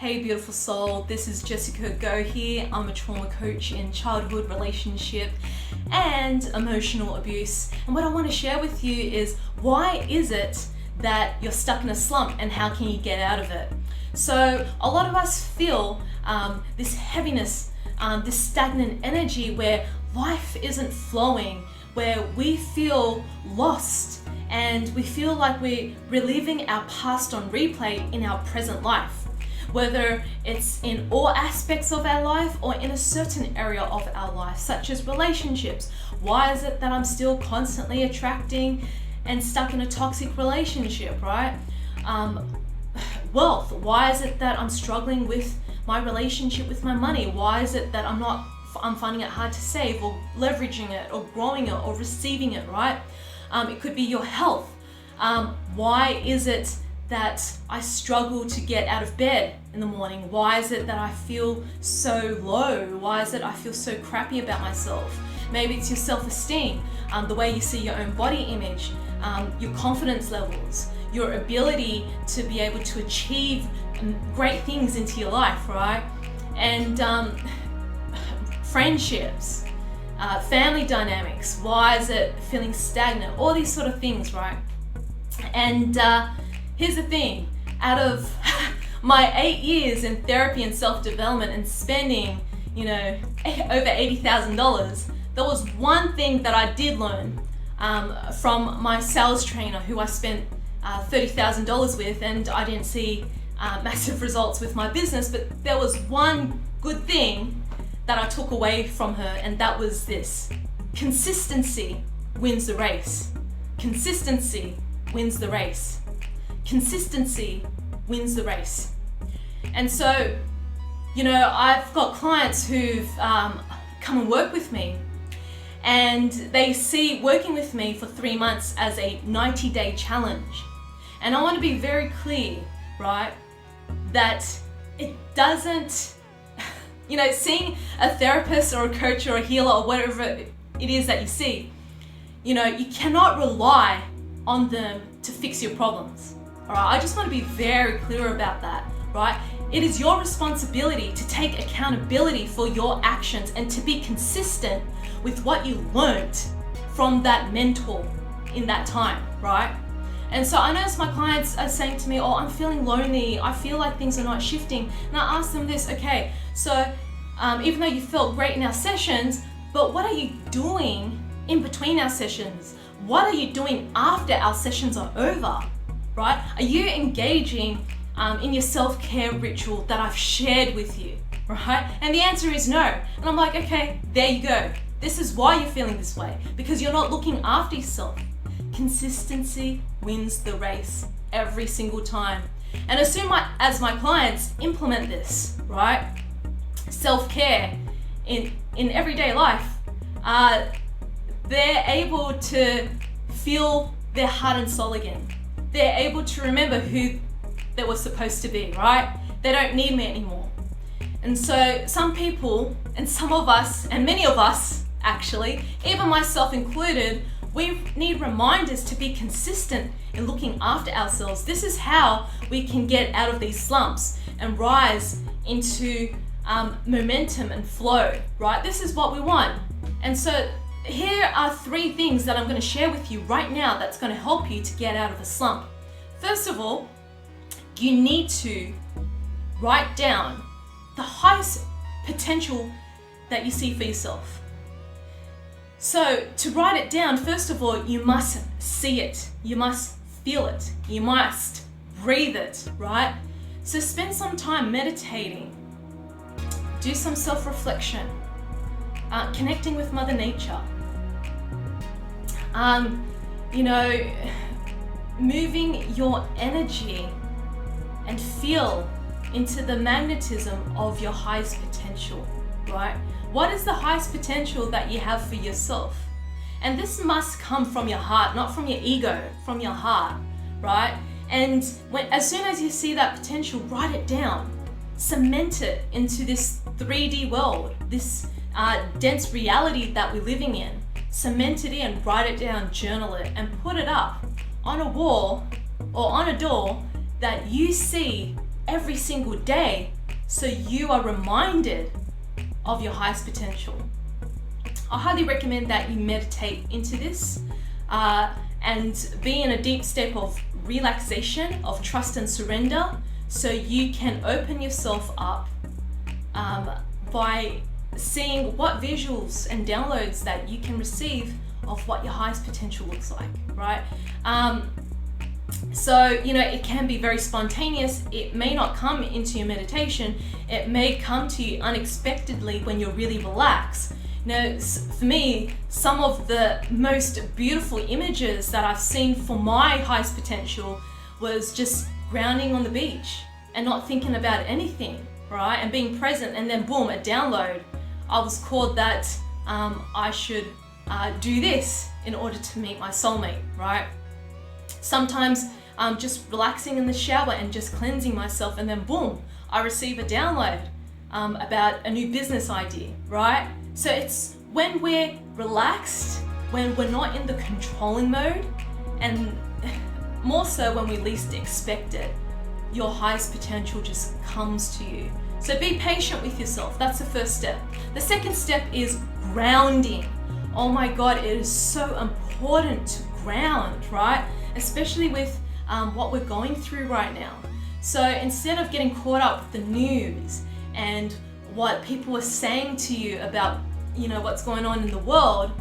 Hey beautiful soul, this is jessxgoh here. I'm a trauma coach in childhood, relationship and emotional abuse. And what I want to share with you is, why is it that you're stuck in a slump and how can you get out of it? So a lot of us feel this heaviness, this stagnant energy where life isn't flowing, where we feel lost and we feel like we're reliving our past on replay in our present life. Whether it's in all aspects of our life or in a certain area of our life, such as relationships. Why is it that I'm still constantly attracting and stuck in a toxic relationship, right? Wealth, why is it that I'm struggling with my relationship with my money? Why is it that I'm finding it hard to save or leveraging it or growing it or receiving it, right? It could be your health. Why is it that I struggle to get out of bed in the morning? Why is it that I feel so low? Why is it I feel so crappy about myself? Maybe it's your self-esteem, the way you see your own body image, your confidence levels, your ability to be able to achieve great things into your life, right? And friendships, family dynamics, why is it feeling stagnant? All these sort of things, right? And here's the thing, out of my 8 years in therapy and self-development and spending, over $80,000, there was one thing that I did learn from my sales trainer who I spent $30,000 with, and I didn't see massive results with my business, but there was one good thing that I took away from her, and that was this: consistency wins the race. Consistency wins the race. Consistency wins the race. And so, I've got clients who've come and work with me, and they see working with me for 3 months as a 90-day challenge. And I want to be very clear, right, that it doesn't, seeing a therapist or a coach or a healer or whatever it is that you see, you cannot rely on them to fix your problems. All right, I just want to be very clear about that, right? It is your responsibility to take accountability for your actions and to be consistent with what you learned from that mentor in that time, right? And so I notice my clients are saying to me, oh, I'm feeling lonely, I feel like things are not shifting. And I ask them this, okay, so even though you felt great in our sessions, but what are you doing in between our sessions? What are you doing after our sessions are over, right? Are you engaging in your self-care ritual that I've shared with you, right? And the answer is no. And I'm like, okay, there you go. This is why you're feeling this way, because you're not looking after yourself. Consistency wins the race every single time. And as soon as my clients implement this, right? Self-care in everyday life, they're able to feel their heart and soul again. They're able to remember who they were supposed to be, right? They don't need me anymore. And so some people, and some of us, and many of us actually, even myself included, we need reminders to be consistent in looking after ourselves. This is how we can get out of these slumps and rise into momentum and flow, right? This is what we want. And so here are 3 things that I'm going to share with you right now that's going to help you to get out of a slump. First of all, you need to write down the highest potential that you see for yourself. So to write it down, first of all, you must see it. You must feel it. You must breathe it, right? So spend some time meditating. Do some self-reflection. Connecting with Mother Nature. Moving your energy and feel into the magnetism of your highest potential, right? What is the highest potential that you have for yourself? And this must come from your heart, not from your ego, from your heart, right? And as soon as you see that potential, write it down. Cement it into this 3D world, this dense reality that we're living in. Cement it in, write it down, journal it, and put it up on a wall or on a door that you see every single day so you are reminded of your highest potential. I highly recommend that you meditate into this and be in a deep state of relaxation, of trust and surrender, so you can open yourself up by seeing what visuals and downloads that you can receive of what your highest potential looks like, right? So, it can be very spontaneous. It may not come into your meditation. It may come to you unexpectedly when you're really relaxed. For me, some of the most beautiful images that I've seen for my highest potential was just grounding on the beach and not thinking about anything, right? And being present, and then boom, a download. I was called that I should do this in order to meet my soulmate, right? Sometimes just relaxing in the shower and just cleansing myself, and then boom, I receive a download about a new business idea, right? So it's when we're relaxed, when we're not in the controlling mode, and more so when we least expect it, your highest potential just comes to you. So be patient with yourself. That's the first step. The second step is grounding. Oh my God, it is so important to ground, right? Especially with what we're going through right now. So instead of getting caught up with the news and what people are saying to you about, what's going on in the world,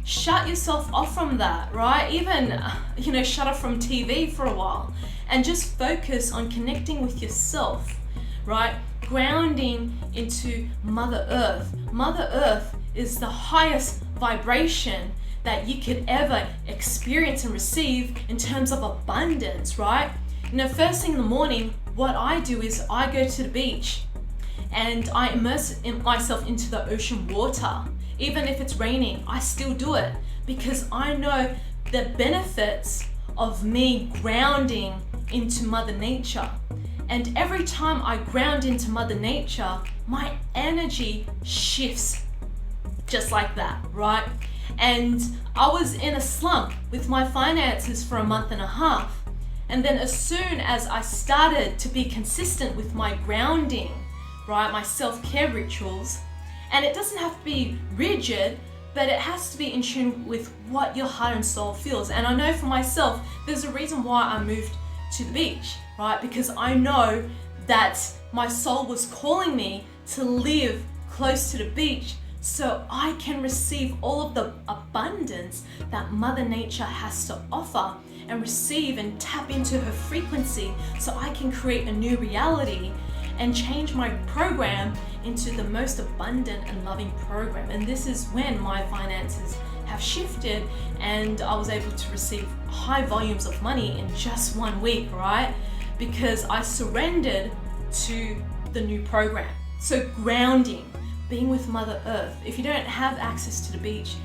shut yourself off from that, right? Even, shut off from TV for a while and just focus on connecting with yourself, right? Grounding into Mother Earth. Mother Earth is the highest vibration that you could ever experience and receive in terms of abundance, right? First thing in the morning, what I do is I go to the beach and I immerse myself into the ocean water. Even if it's raining, I still do it because I know the benefits of me grounding into Mother Nature. And every time I ground into Mother Nature, my energy shifts just like that, right? And I was in a slump with my finances for a month and a half. And then as soon as I started to be consistent with my grounding, right, my self-care rituals, and it doesn't have to be rigid, but it has to be in tune with what your heart and soul feels. And I know for myself, there's a reason why I moved to the beach, right? Because I know that my soul was calling me to live close to the beach so I can receive all of the abundance that Mother Nature has to offer and receive and tap into her frequency so I can create a new reality and change my program into the most abundant and loving program. And this is when my finances have shifted and I was able to receive high volumes of money in just 1 week, right? Because I surrendered to the new program. So grounding, being with Mother Earth. If you don't have access to the beach,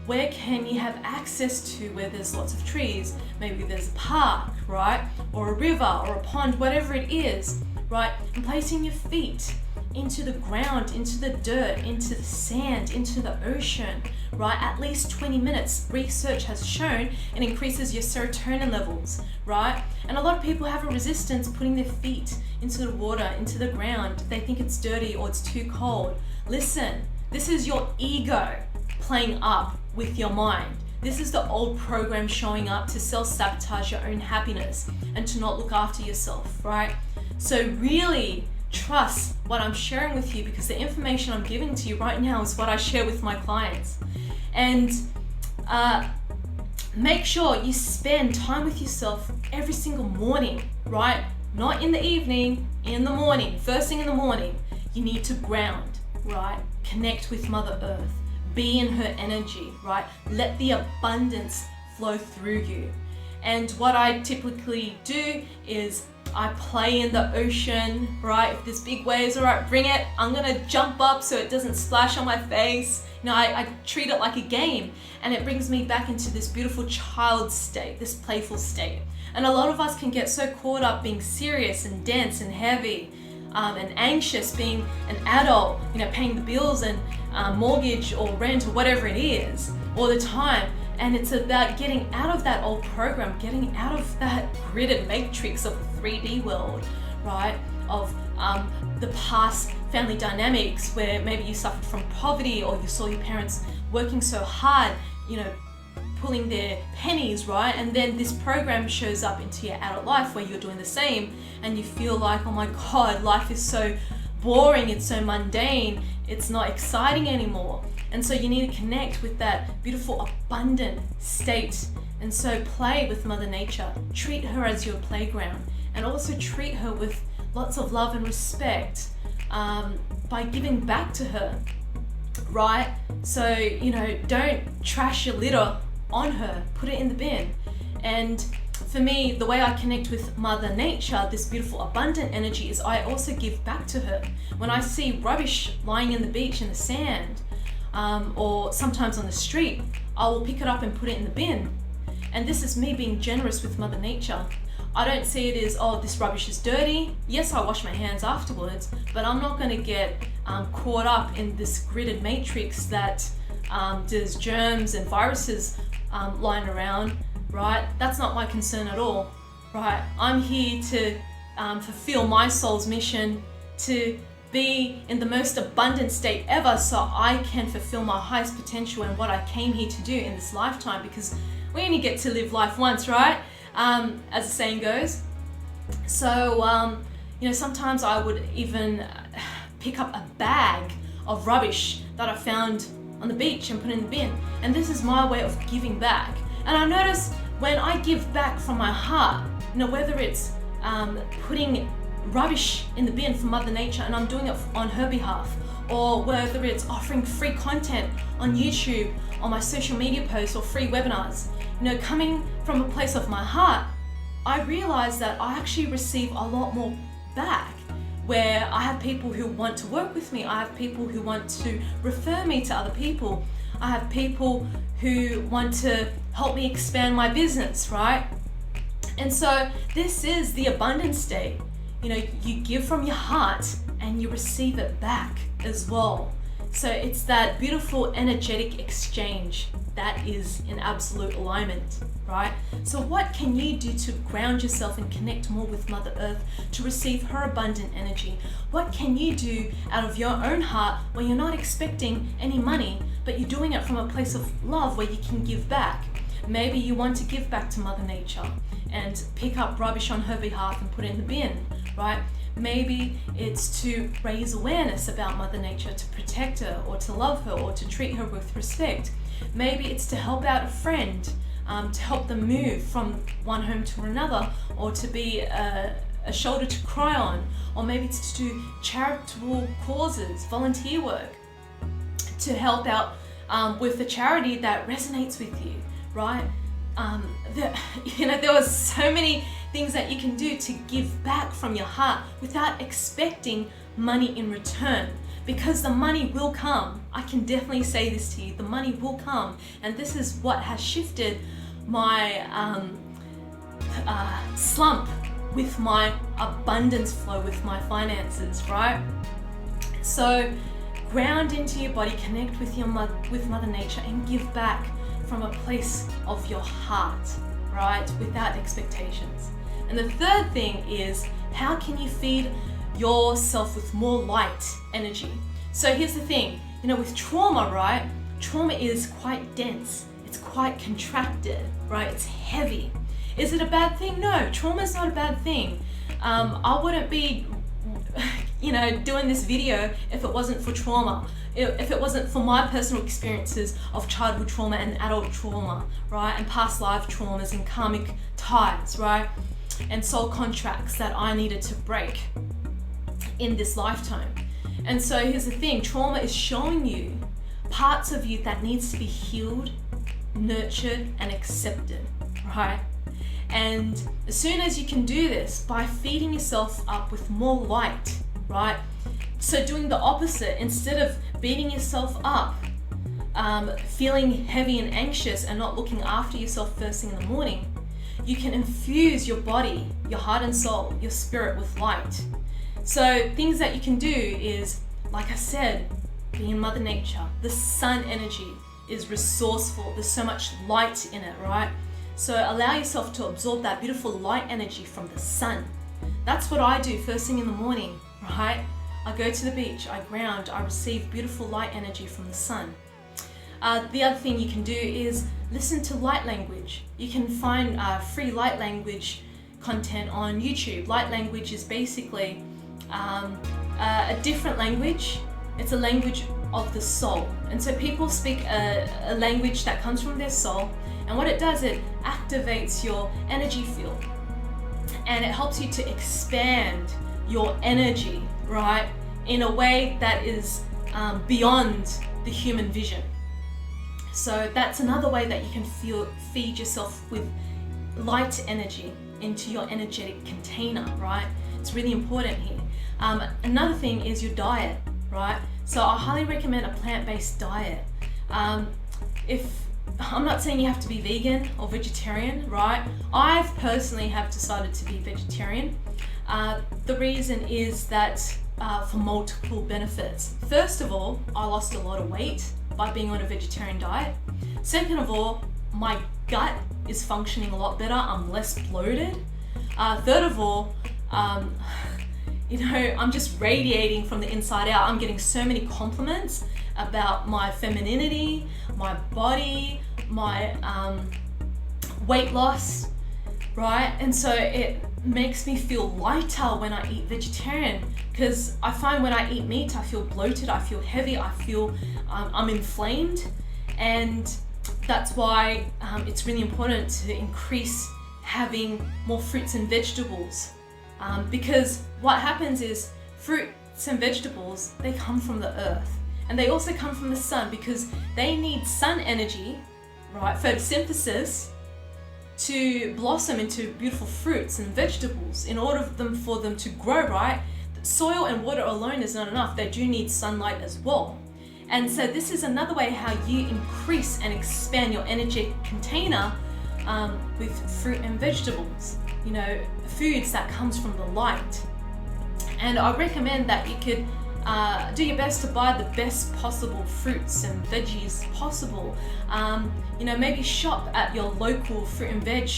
where can you have access to where there's lots of trees? Maybe there's a park, right? Or a river or a pond, whatever it is, right? And placing your feet into the ground, into the dirt, into the sand, into the ocean, right? At least 20 minutes. Research has shown it increases your serotonin levels, right? And a lot of people have a resistance putting their feet into the water, into the ground. They think it's dirty or it's too cold. Listen, this is your ego playing up with your mind. This is the old program showing up to self-sabotage your own happiness and to not look after yourself, right? So really trust what I'm sharing with you, because the information I'm giving to you right now is what I share with my clients. And make sure you spend time with yourself every single morning, right? Not in the evening, in the morning. First thing in the morning, you need to ground, right? Connect with Mother Earth. Be in her energy, right? Let the abundance flow through you. And what I typically do is I play in the ocean, right? If there's big waves, all right, bring it. I'm gonna jump up so it doesn't splash on my face. I treat it like a game, and it brings me back into this beautiful child state, this playful state. And a lot of us can get so caught up being serious and dense and heavy and anxious being an adult, paying the bills and mortgage or rent or whatever it is all the time. And it's about getting out of that old program, getting out of that gridded matrix of the 3D world, right? Of the past family dynamics where maybe you suffered from poverty, or you saw your parents working so hard, you know, pulling their pennies, right? And then this program shows up into your adult life where you're doing the same, and you feel like, oh my God, life is so boring, it's so mundane, it's not exciting anymore. And so you need to connect with that beautiful, abundant state. And so play with Mother Nature, treat her as your playground, and also treat her with lots of love and respect by giving back to her, right? So, you know, don't trash your litter on her, put it in the bin. And for me, the way I connect with Mother Nature, this beautiful abundant energy, is I also give back to her. When I see rubbish lying in the beach in the sand, or sometimes on the street, I will pick it up and put it in the bin. And this is me being generous with Mother Nature. I don't see it as, oh, this rubbish is dirty. Yes, I wash my hands afterwards, but I'm not going to get caught up in this gridded matrix that there's germs and viruses lying around, right? That's not my concern at all, right? I'm here to fulfill my soul's mission to be in the most abundant state ever, so I can fulfill my highest potential and what I came here to do in this lifetime, because we only get to live life once, right? As the saying goes. So, you know, sometimes I would even pick up a bag of rubbish that I found on the beach and put it in the bin. And this is my way of giving back. And I notice when I give back from my heart, you know, whether it's putting rubbish in the bin for Mother Nature and I'm doing it on her behalf, or whether it's offering free content on YouTube, on my social media posts, or free webinars, you know, coming from a place of my heart, I realize that I actually receive a lot more back, where I have people who want to work with me, I have people who want to refer me to other people, I have people who want to help me expand my business, right? And so this is the abundant state. You know, you give from your heart and you receive it back as well. So it's that beautiful energetic exchange that is in absolute alignment, right? So what can you do to ground yourself and connect more with Mother Earth to receive her abundant energy? What can you do out of your own heart where you're not expecting any money, but you're doing it from a place of love where you can give back? Maybe you want to give back to Mother Nature and pick up rubbish on her behalf and put it in the bin, right? Maybe it's to raise awareness about Mother Nature, to protect her or to love her or to treat her with respect. Maybe it's to help out a friend, to help them move from one home to another, or to be a shoulder to cry on, or maybe it's to do charitable causes, volunteer work, to help out with a charity that resonates with you, right? There was so many things that you can do to give back from your heart without expecting money in return, because the money will come. I can definitely say this to you, the money will come. And this is what has shifted my slump with my abundance flow with my finances, right? So ground into your body, connect with with Mother Nature and give back from a place of your heart, right? Without expectations. And the third thing is, how can you feed yourself with more light energy? So here's the thing, you know, with trauma, right? Trauma is quite dense. It's quite contracted, right? It's heavy. Is it a bad thing? No, trauma is not a bad thing. I wouldn't be, you know, doing this video if it wasn't for trauma. If it wasn't for my personal experiences of childhood trauma and adult trauma, right? And past life traumas and karmic ties, right? And soul contracts that I needed to break in this lifetime. And so here's the thing, trauma is showing you parts of you that needs to be healed, nurtured, and accepted, right? And as soon as you can do this by feeding yourself up with more light, right? So doing the opposite, instead of beating yourself up, feeling heavy and anxious and not looking after yourself first thing in the morning, you can infuse your body, your heart and soul, your spirit with light. So things that you can do is, like I said, be in Mother Nature. The sun energy is resourceful. There's so much light in it, right? So allow yourself to absorb that beautiful light energy from the sun. That's what I do first thing in the morning, right? I go to the beach, I ground, I receive beautiful light energy from the sun. The other thing you can do is listen to light language. You can find free light language content on YouTube. Light language is basically a different language. It's a language of the soul. And so people speak a language that comes from their soul, and what it does, it activates your energy field and it helps you to expand your energy, right, in a way that is beyond the human vision. So that's another way that you can feed yourself with light energy into your energetic container, right? It's really important here. Another thing is your diet, right? So I highly recommend a plant-based diet. If I'm not saying you have to be vegan or vegetarian, right? I've personally have decided to be vegetarian. The reason is that for multiple benefits. First of all, I lost a lot of weight by being on a vegetarian diet. Second of all, my gut is functioning a lot better. I'm less bloated. Third of all, I'm just radiating from the inside out. I'm getting so many compliments about my femininity, my body, my weight loss, right? And so it makes me feel lighter when I eat vegetarian, because I find when I eat meat, I feel bloated, I feel heavy, I feel I'm inflamed. And that's why it's really important to increase having more fruits and vegetables, because what happens is fruits and vegetables, they come from the earth, and they also come from the sun, because they need sun energy, right, photosynthesis, to blossom into beautiful fruits and vegetables. In order for them to grow, right, soil and water alone is not enough. They do need sunlight as well. And so this is another way how you increase and expand your energy container with fruit and vegetables, foods that comes from the light. And I recommend that you could do your best to buy the best possible fruits and veggies possible. Maybe shop at your local fruit and veg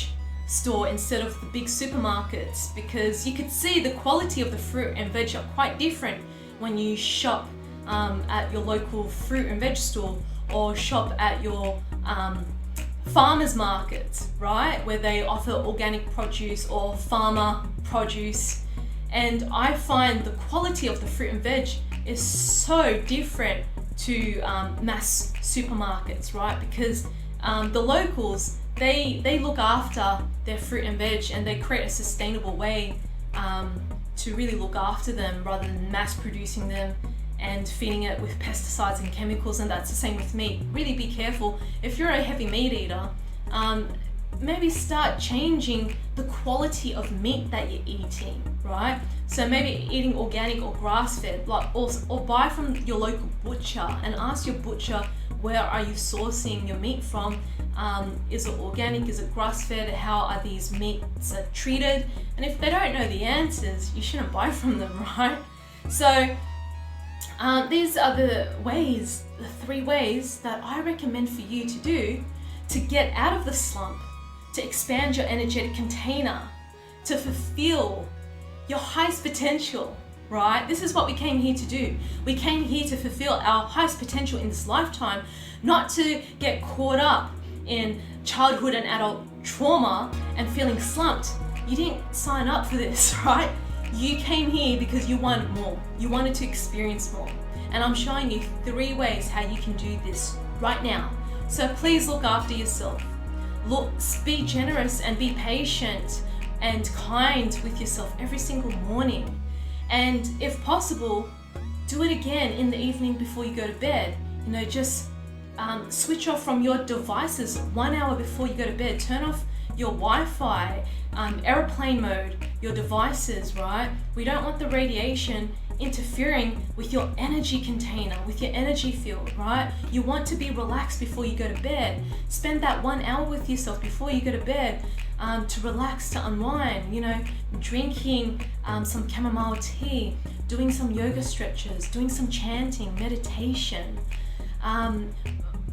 store instead of the big supermarkets, because you could see the quality of the fruit and veg are quite different when you shop at your local fruit and veg store, or shop at your farmers markets, right, where they offer organic produce or farmer produce. And I find the quality of the fruit and veg is so different to mass supermarkets, right? Because the locals, they look after their fruit and veg, and they create a sustainable way to really look after them, rather than mass producing them and feeding it with pesticides and chemicals. And that's the same with meat. Really be careful. If you're a heavy meat eater, maybe start changing the quality of meat that you're eating, right? So maybe eating organic or grass-fed, or buy from your local butcher and ask your butcher, where are you sourcing your meat from? Is it organic? Is it grass-fed? How are these meats treated? And if they don't know the answers, you shouldn't buy from them, right? So these are the three ways that I recommend for you to do to get out of the slump, to expand your energetic container, to fulfill your highest potential, right? This is what we came here to do. We came here to fulfill our highest potential in this lifetime, not to get caught up in childhood and adult trauma and feeling slumped. You didn't sign up for this, right? You came here because you wanted more. You wanted to experience more. And I'm showing you 3 ways how you can do this right now. So please look after yourself. Be generous and be patient and kind with yourself every single morning. And if possible, do it again in the evening before you go to bed. Just switch off from your devices 1 hour before you go to bed. Turn off your Wi-Fi, airplane mode, your devices, right? We don't want the radiation interfering with your energy container, with your energy field, right? You want to be relaxed before you go to bed. Spend that 1 hour with yourself before you go to bed to relax, to unwind, drinking some chamomile tea, doing some yoga stretches, doing some chanting, meditation,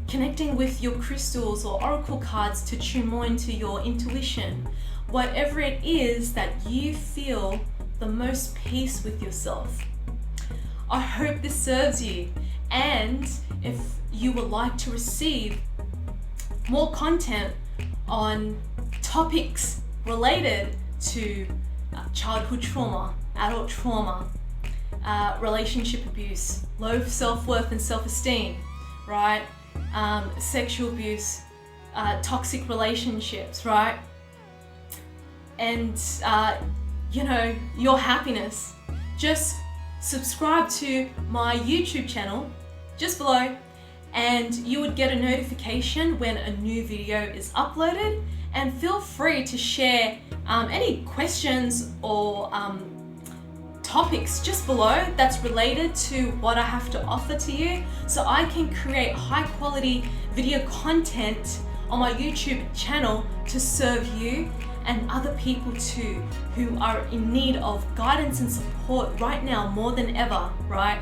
connecting with your crystals or oracle cards to tune more into your intuition. Whatever it is that you feel the most peace with yourself. I hope this serves you, and if you would like to receive more content on topics related to childhood trauma, adult trauma, relationship abuse, low self-worth and self-esteem, right? Sexual abuse, toxic relationships, right? And your happiness, just subscribe to my YouTube channel just below, and you would get a notification when a new video is uploaded. And feel free to share any questions or topics just below that's related to what I have to offer to you, so I can create high quality video content on my YouTube channel to serve you and other people too who are in need of guidance and support right now more than ever, right?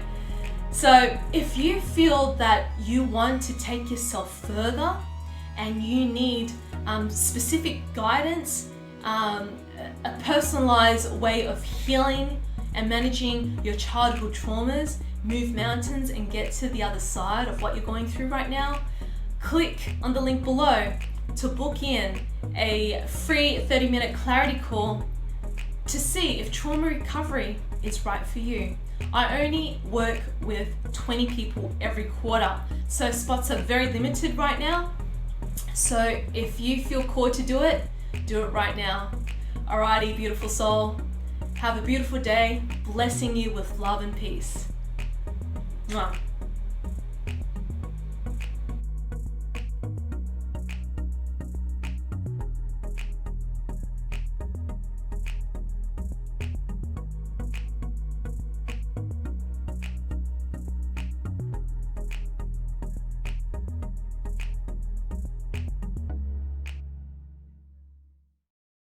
So if you feel that you want to take yourself further and you need specific guidance, a personalized way of healing and managing your childhood traumas, move mountains and get to the other side of what you're going through right now, click on the link below to book in a free 30-minute clarity call to see if trauma recovery is right for you. I only work with 20 people every quarter, so spots are very limited right now. So if you feel called to do it right now. Alrighty, beautiful soul. Have a beautiful day, blessing you with love and peace. Mwah.